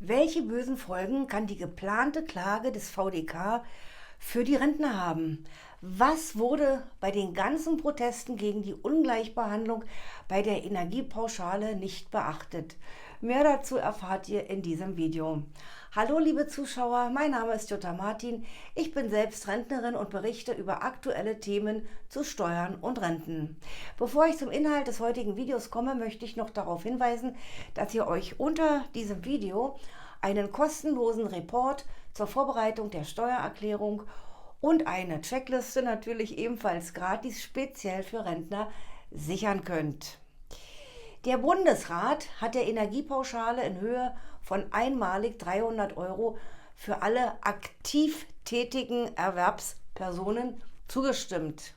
Welche bösen Folgen kann die geplante Klage des VDK für die Rentner haben? Was wurde bei den ganzen Protesten gegen die Ungleichbehandlung bei der Energiepauschale nicht beachtet? Mehr dazu erfahrt ihr in diesem Video. Hallo liebe Zuschauer, mein Name ist Jutta Martin. Ich bin selbst Rentnerin und berichte über aktuelle Themen zu Steuern und Renten. Bevor ich zum Inhalt des heutigen Videos komme, möchte ich noch darauf hinweisen, dass ihr euch unter diesem Video einen kostenlosen Report zur Vorbereitung der Steuererklärung und eine Checkliste, natürlich ebenfalls gratis, speziell für Rentner, sichern könnt. Der Bundesrat hat der Energiepauschale in Höhe von einmalig 300 € für alle aktiv tätigen Erwerbspersonen zugestimmt.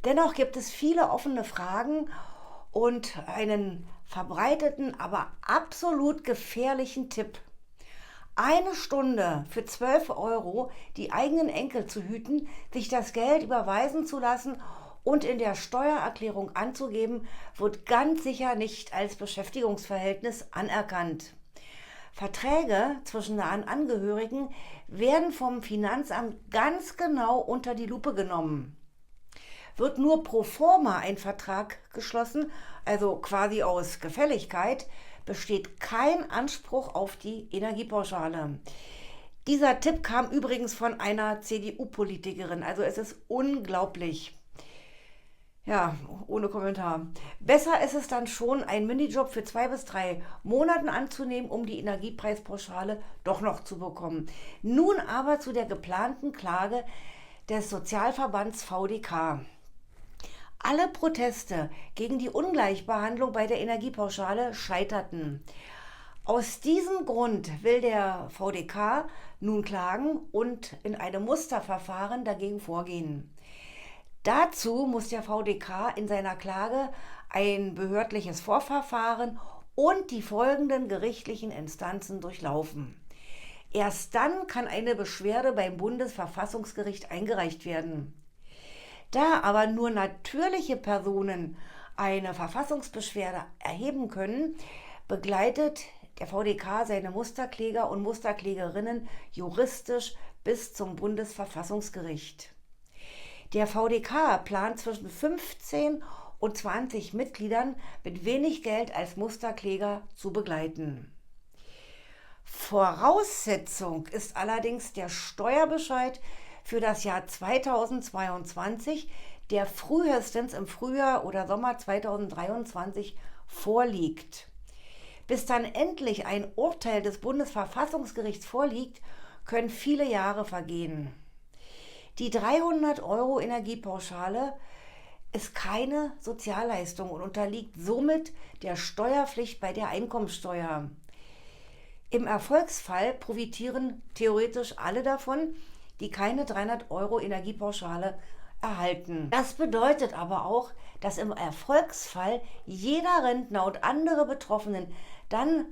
Dennoch gibt es viele offene Fragen und einen verbreiteten, aber absolut gefährlichen Tipp. Eine Stunde für 12 € die eigenen Enkel zu hüten, sich das Geld überweisen zu lassen und in der Steuererklärung anzugeben, wird ganz sicher nicht als Beschäftigungsverhältnis anerkannt. Verträge zwischen nahen Angehörigen werden vom Finanzamt ganz genau unter die Lupe genommen. Wird nur pro forma ein Vertrag geschlossen, also quasi aus Gefälligkeit, besteht kein Anspruch auf die Energiepauschale. Dieser Tipp kam übrigens von einer CDU-Politikerin, also es ist unglaublich. Ja, ohne Kommentar. Besser ist es dann schon, einen Minijob für 2 bis 3 Monaten anzunehmen, um die Energiepreispauschale doch noch zu bekommen. Nun aber zu der geplanten Klage des Sozialverbands VDK. Alle Proteste gegen die Ungleichbehandlung bei der Energiepauschale scheiterten. Aus diesem Grund will der VDK nun klagen und in einem Musterverfahren dagegen vorgehen. Dazu muss der VDK in seiner Klage ein behördliches Vorverfahren und die folgenden gerichtlichen Instanzen durchlaufen. Erst dann kann eine Beschwerde beim Bundesverfassungsgericht eingereicht werden. Da aber nur natürliche Personen eine Verfassungsbeschwerde erheben können, begleitet der VDK seine Musterkläger und Musterklägerinnen juristisch bis zum Bundesverfassungsgericht. Der VDK plant zwischen 15 und 20 Mitgliedern mit wenig Geld als Musterkläger zu begleiten. Voraussetzung ist allerdings der Steuerbescheid für das Jahr 2022, der frühestens im Frühjahr oder Sommer 2023 vorliegt. Bis dann endlich ein Urteil des Bundesverfassungsgerichts vorliegt, können viele Jahre vergehen. Die 300 € Energiepauschale ist keine Sozialleistung und unterliegt somit der Steuerpflicht bei der Einkommensteuer. Im Erfolgsfall profitieren theoretisch alle davon, die keine 300 € Energiepauschale erhalten. Das bedeutet aber auch, dass im Erfolgsfall jeder Rentner und andere Betroffenen dann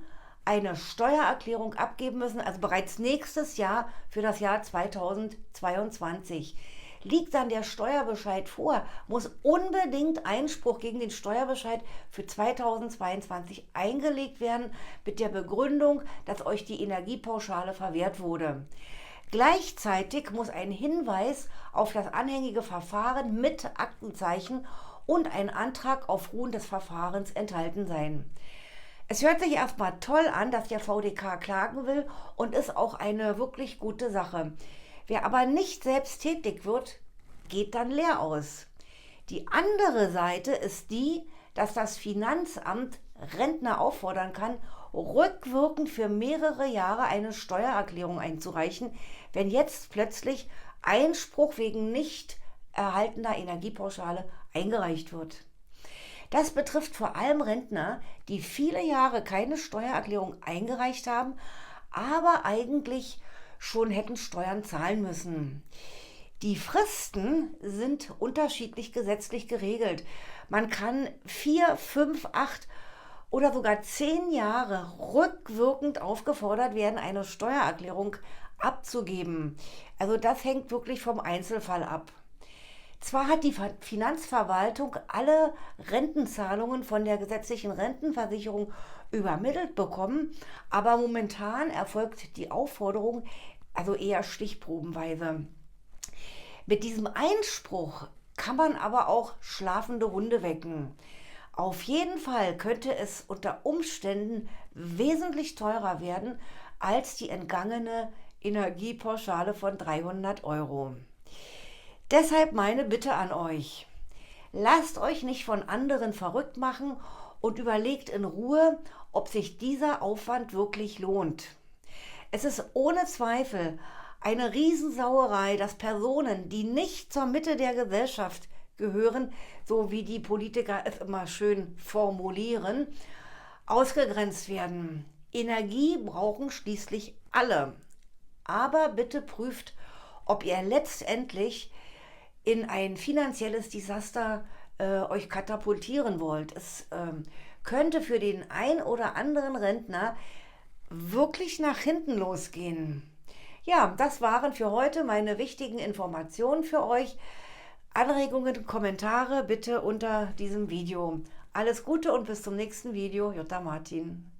eine Steuererklärung abgeben müssen, also bereits nächstes Jahr für das Jahr 2022. Liegt dann der Steuerbescheid vor, muss unbedingt Einspruch gegen den Steuerbescheid für 2022 eingelegt werden, mit der Begründung, dass euch die Energiepauschale verwehrt wurde. Gleichzeitig muss ein Hinweis auf das anhängige Verfahren mit Aktenzeichen und ein Antrag auf Ruhen des Verfahrens enthalten sein. Es hört sich erstmal toll an, dass der VDK klagen will und ist auch eine wirklich gute Sache. Wer aber nicht selbst tätig wird, geht dann leer aus. Die andere Seite ist die, dass das Finanzamt Rentner auffordern kann, rückwirkend für mehrere Jahre eine Steuererklärung einzureichen, wenn jetzt plötzlich Einspruch wegen nicht erhaltener Energiepauschale eingereicht wird. Das betrifft vor allem Rentner, die viele Jahre keine Steuererklärung eingereicht haben, aber eigentlich schon hätten Steuern zahlen müssen. Die Fristen sind unterschiedlich gesetzlich geregelt. Man kann 4, 5, 8 oder sogar 10 Jahre rückwirkend aufgefordert werden, eine Steuererklärung abzugeben. Also das hängt wirklich vom Einzelfall ab. Zwar hat die Finanzverwaltung alle Rentenzahlungen von der gesetzlichen Rentenversicherung übermittelt bekommen, aber momentan erfolgt die Aufforderung also eher stichprobenweise. Mit diesem Einspruch kann man aber auch schlafende Hunde wecken. Auf jeden Fall könnte es unter Umständen wesentlich teurer werden als die entgangene Energiepauschale von 300 €. Deshalb meine Bitte an euch. Lasst euch nicht von anderen verrückt machen und überlegt in Ruhe, ob sich dieser Aufwand wirklich lohnt. Es ist ohne Zweifel eine Riesensauerei, dass Personen, die nicht zur Mitte der Gesellschaft gehören, so wie die Politiker es immer schön formulieren, ausgegrenzt werden. Energie brauchen schließlich alle. Aber bitte prüft, ob ihr letztendlich in ein finanzielles Desaster euch katapultieren wollt. Es könnte für den ein oder anderen Rentner wirklich nach hinten losgehen. Ja, das waren für heute meine wichtigen Informationen für euch. Anregungen, Kommentare bitte unter diesem Video. Alles Gute und bis zum nächsten Video. Jutta Martin.